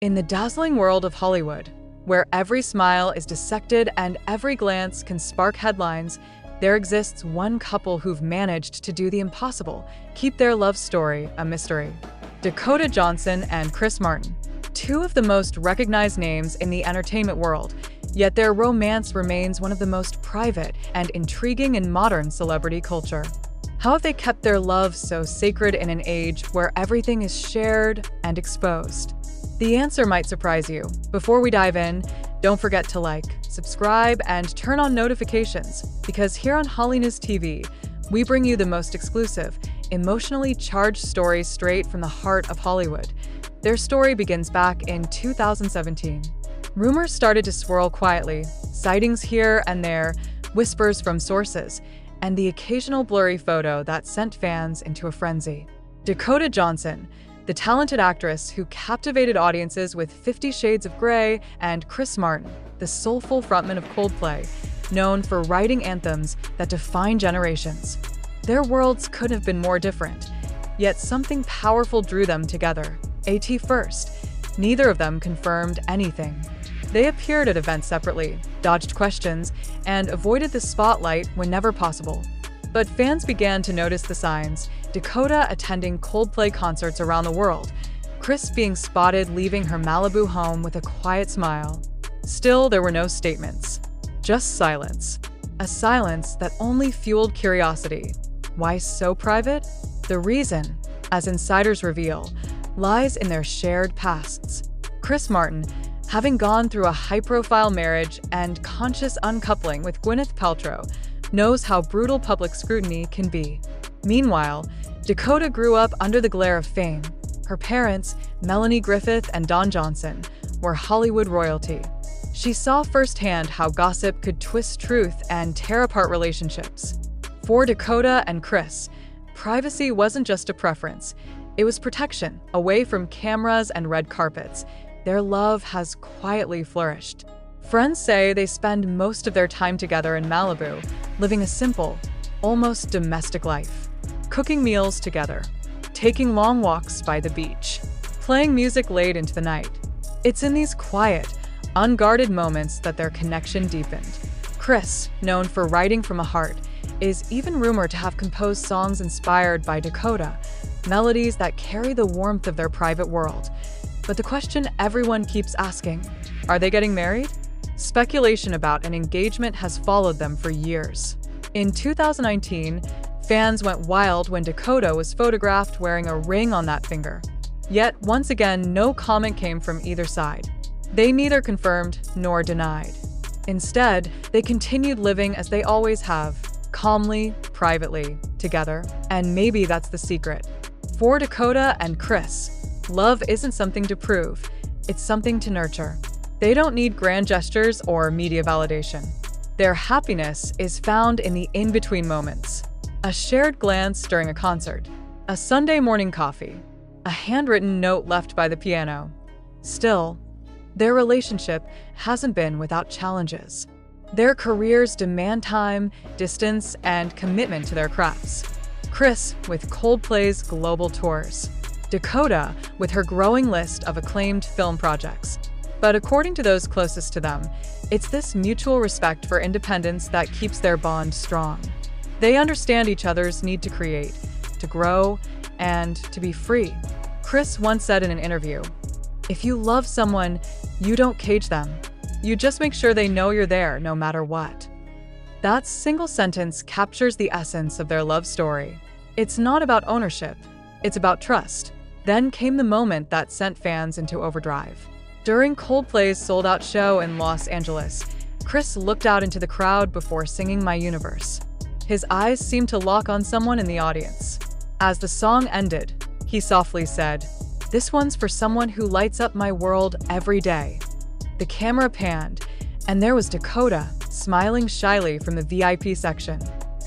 In the dazzling world of Hollywood, where every smile is dissected and every glance can spark headlines, there exists one couple who've managed to do the impossible, keep their love story a mystery. Dakota Johnson and Chris Martin, two of the most recognized names in the entertainment world, yet their romance remains one of the most private and intriguing in modern celebrity culture. How have they kept their love so sacred in an age where everything is shared and exposed? The answer might surprise you. Before we dive in, don't forget to like, subscribe, and turn on notifications, because here on HOLLYNEWS TV, we bring you the most exclusive, emotionally charged stories straight from the heart of Hollywood. Their story begins back in 2017. Rumors started to swirl quietly, sightings here and there, whispers from sources, and the occasional blurry photo that sent fans into a frenzy. Dakota Johnson, the talented actress who captivated audiences with 50 Shades of Grey, and Chris Martin, the soulful frontman of Coldplay, known for writing anthems that define generations. Their worlds couldn't have been more different, yet something powerful drew them together. At first, neither of them confirmed anything. They appeared at events separately, dodged questions, and avoided the spotlight whenever possible. But fans began to notice the signs: Dakota attending Coldplay concerts around the world, Chris being spotted leaving her Malibu home with a quiet smile. Still, there were no statements, just silence. A silence that only fueled curiosity. Why so private? The reason, as insiders reveal, lies in their shared pasts. Chris Martin, having gone through a high-profile marriage and conscious uncoupling with Gwyneth Paltrow, knows how brutal public scrutiny can be. Meanwhile, Dakota grew up under the glare of fame. Her parents, Melanie Griffith and Don Johnson, were Hollywood royalty. She saw firsthand how gossip could twist truth and tear apart relationships. For Dakota and Chris, privacy wasn't just a preference, it was protection, away from cameras and red carpets. Their love has quietly flourished. Friends say they spend most of their time together in Malibu, living a simple, almost domestic life. Cooking meals together, taking long walks by the beach, playing music late into the night. It's in these quiet, unguarded moments that their connection deepened. Chris, known for writing from a heart, is even rumored to have composed songs inspired by Dakota, melodies that carry the warmth of their private world. But the question everyone keeps asking, are they getting married? Speculation about an engagement has followed them for years. In 2019, fans went wild when Dakota was photographed wearing a ring on that finger. Yet, once again, no comment came from either side. They neither confirmed nor denied. Instead, they continued living as they always have, calmly, privately, together. And maybe that's the secret. For Dakota and Chris, love isn't something to prove, it's something to nurture. They don't need grand gestures or media validation. Their happiness is found in the in-between moments. A shared glance during a concert, a Sunday morning coffee, a handwritten note left by the piano. Still, their relationship hasn't been without challenges. Their careers demand time, distance, and commitment to their crafts. Chris with Coldplay's global tours. Dakota with her growing list of acclaimed film projects. But according to those closest to them, it's this mutual respect for independence that keeps their bond strong. They understand each other's need to create, to grow, and to be free. Chris once said in an interview, "If you love someone, you don't cage them. You just make sure they know you're there no matter what." That single sentence captures the essence of their love story. It's not about ownership, it's about trust. Then came the moment that sent fans into overdrive. During Coldplay's sold-out show in Los Angeles, Chris looked out into the crowd before singing My Universe. His eyes seemed to lock on someone in the audience. As the song ended, he softly said, "This one's for someone who lights up my world every day." The camera panned, and there was Dakota, smiling shyly from the VIP section.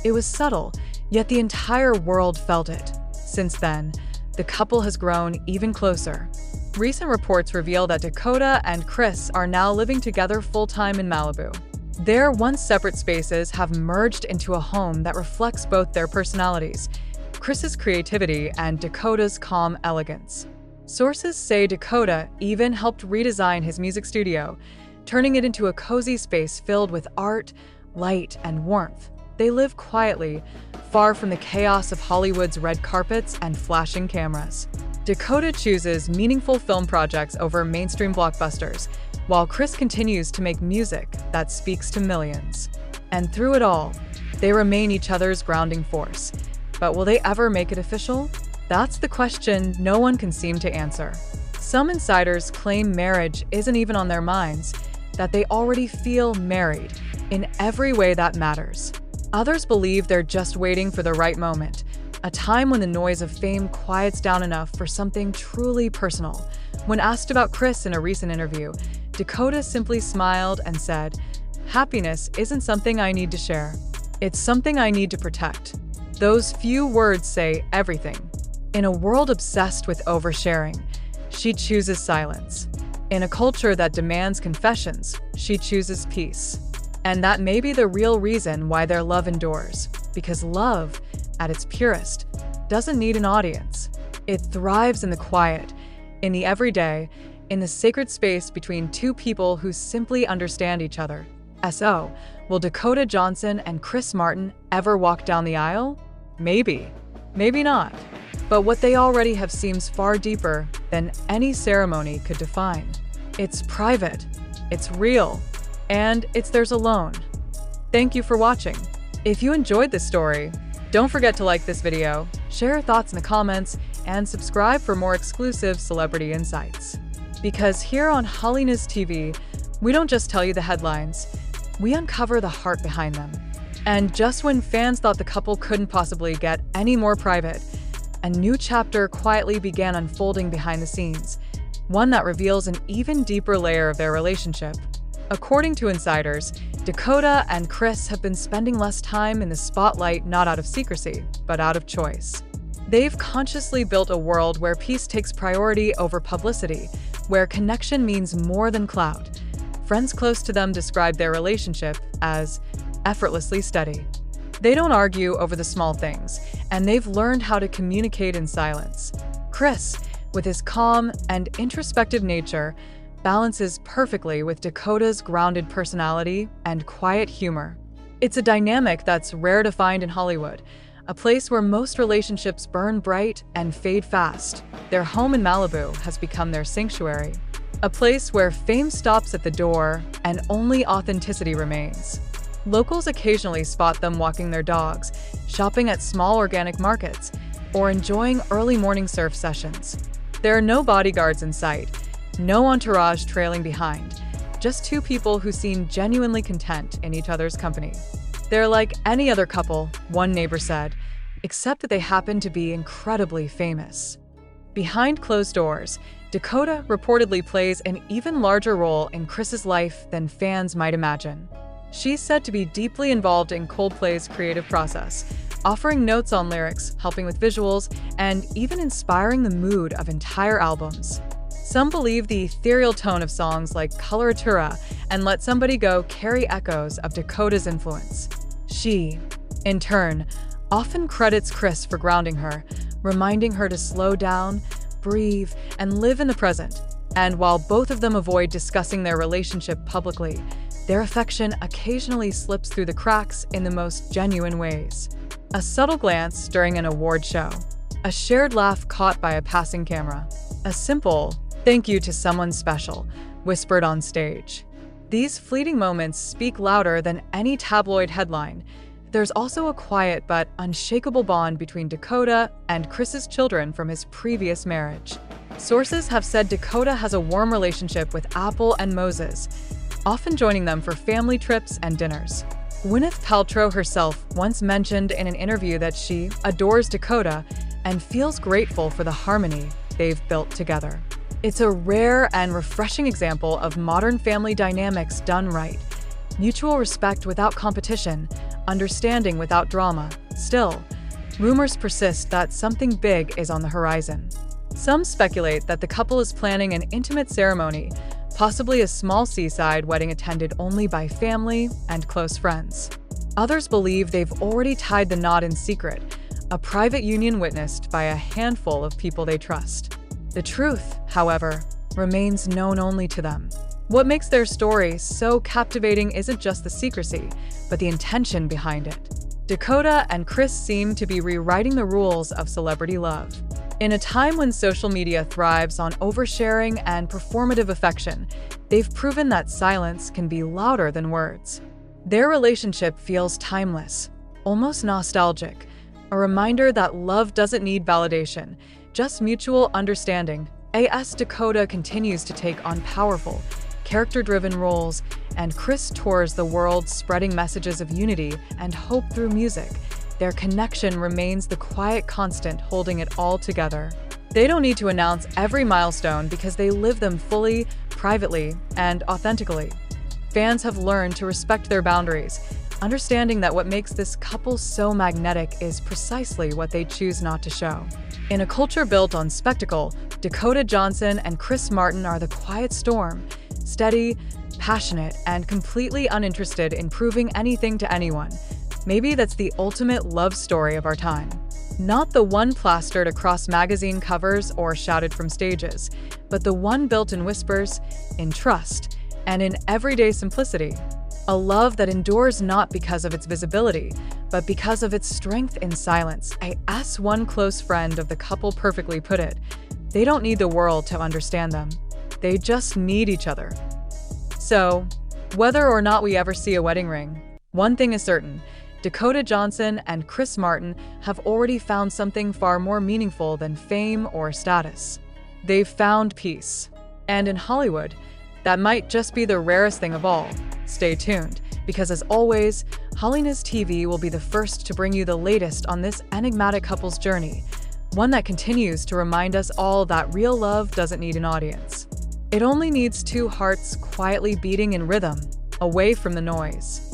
It was subtle, yet the entire world felt it. Since then, the couple has grown even closer. Recent reports reveal that Dakota and Chris are now living together full-time in Malibu. Their once separate spaces have merged into a home that reflects both their personalities, Chris's creativity and Dakota's calm elegance. Sources say Dakota even helped redesign his music studio, turning it into a cozy space filled with art, light, and warmth. They live quietly, far from the chaos of Hollywood's red carpets and flashing cameras. Dakota chooses meaningful film projects over mainstream blockbusters, while Chris continues to make music that speaks to millions. And through it all, they remain each other's grounding force. But will they ever make it official? That's the question no one can seem to answer. Some insiders claim marriage isn't even on their minds, that they already feel married in every way that matters. Others believe they're just waiting for the right moment, a time when the noise of fame quiets down enough for something truly personal. When asked about Chris in a recent interview, Dakota simply smiled and said, "Happiness isn't something I need to share. It's something I need to protect." Those few words say everything. In a world obsessed with oversharing, she chooses silence. In a culture that demands confessions, she chooses peace. And that may be the real reason why their love endures. Because love, at its purest, doesn't need an audience. It thrives in the quiet, in the everyday, in the sacred space between two people who simply understand each other. So, will Dakota Johnson and Chris Martin ever walk down the aisle? Maybe. Maybe not. But what they already have seems far deeper than any ceremony could define. It's private, it's real, and it's theirs alone. Thank you for watching. If you enjoyed this story, don't forget to like this video, share your thoughts in the comments, and subscribe for more exclusive celebrity insights. Because here on HOLLYNEWS TV, we don't just tell you the headlines, we uncover the heart behind them. And just when fans thought the couple couldn't possibly get any more private, a new chapter quietly began unfolding behind the scenes, one that reveals an even deeper layer of their relationship. According to insiders, Dakota and Chris have been spending less time in the spotlight not out of secrecy, but out of choice. They've consciously built a world where peace takes priority over publicity, where connection means more than clout. Friends close to them describe their relationship as effortlessly steady. They don't argue over the small things, and they've learned how to communicate in silence. Chris, with his calm and introspective nature, balances perfectly with Dakota's grounded personality and quiet humor. It's a dynamic that's rare to find in Hollywood, a place where most relationships burn bright and fade fast. Their home in Malibu has become their sanctuary, a place where fame stops at the door and only authenticity remains. Locals occasionally spot them walking their dogs, shopping at small organic markets, or enjoying early morning surf sessions. There are no bodyguards in sight, no entourage trailing behind, just two people who seem genuinely content in each other's company. They're like any other couple, one neighbor said, except that they happen to be incredibly famous. Behind closed doors, Dakota reportedly plays an even larger role in Chris's life than fans might imagine. She's said to be deeply involved in Coldplay's creative process, offering notes on lyrics, helping with visuals, and even inspiring the mood of entire albums. Some believe the ethereal tone of songs like Coloratura and Let Somebody Go carry echoes of Dakota's influence. She, in turn, often credits Chris for grounding her, reminding her to slow down, breathe, and live in the present. And while both of them avoid discussing their relationship publicly, their affection occasionally slips through the cracks in the most genuine ways. A subtle glance during an award show, a shared laugh caught by a passing camera, a simple "thank you to someone special" whispered on stage. These fleeting moments speak louder than any tabloid headline. There's also a quiet but unshakable bond between Dakota and Chris's children from his previous marriage. Sources have said Dakota has a warm relationship with Apple and Moses, often joining them for family trips and dinners. Gwyneth Paltrow herself once mentioned in an interview that she adores Dakota and feels grateful for the harmony they've built together. It's a rare and refreshing example of modern family dynamics done right. Mutual respect without competition, understanding without drama. Still, rumors persist that something big is on the horizon. Some speculate that the couple is planning an intimate ceremony, possibly a small seaside wedding attended only by family and close friends. Others believe they've already tied the knot in secret, a private union witnessed by a handful of people they trust. The truth, however, remains known only to them. What makes their story so captivating isn't just the secrecy, but the intention behind it. Dakota and Chris seem to be rewriting the rules of celebrity love. In a time when social media thrives on oversharing and performative affection, they've proven that silence can be louder than words. Their relationship feels timeless, almost nostalgic, a reminder that love doesn't need validation, just mutual understanding. As Dakota continues to take on powerful, character-driven roles, and Chris tours the world spreading messages of unity and hope through music, their connection remains the quiet constant holding it all together. They don't need to announce every milestone because they live them fully, privately, and authentically. Fans have learned to respect their boundaries, understanding that what makes this couple so magnetic is precisely what they choose not to show. In a culture built on spectacle, Dakota Johnson and Chris Martin are the quiet storm, steady, passionate, and completely uninterested in proving anything to anyone. Maybe that's the ultimate love story of our time. Not the one plastered across magazine covers or shouted from stages, but the one built in whispers, in trust, and in everyday simplicity. A love that endures not because of its visibility, but because of its strength in silence. As one close friend of the couple perfectly put it, they don't need the world to understand them. They just need each other. So, whether or not we ever see a wedding ring, one thing is certain: Dakota Johnson and Chris Martin have already found something far more meaningful than fame or status. They've found peace. And in Hollywood, that might just be the rarest thing of all. Stay tuned, because as always, HOLLYNEWS TV will be the first to bring you the latest on this enigmatic couple's journey, one that continues to remind us all that real love doesn't need an audience. It only needs two hearts quietly beating in rhythm, away from the noise.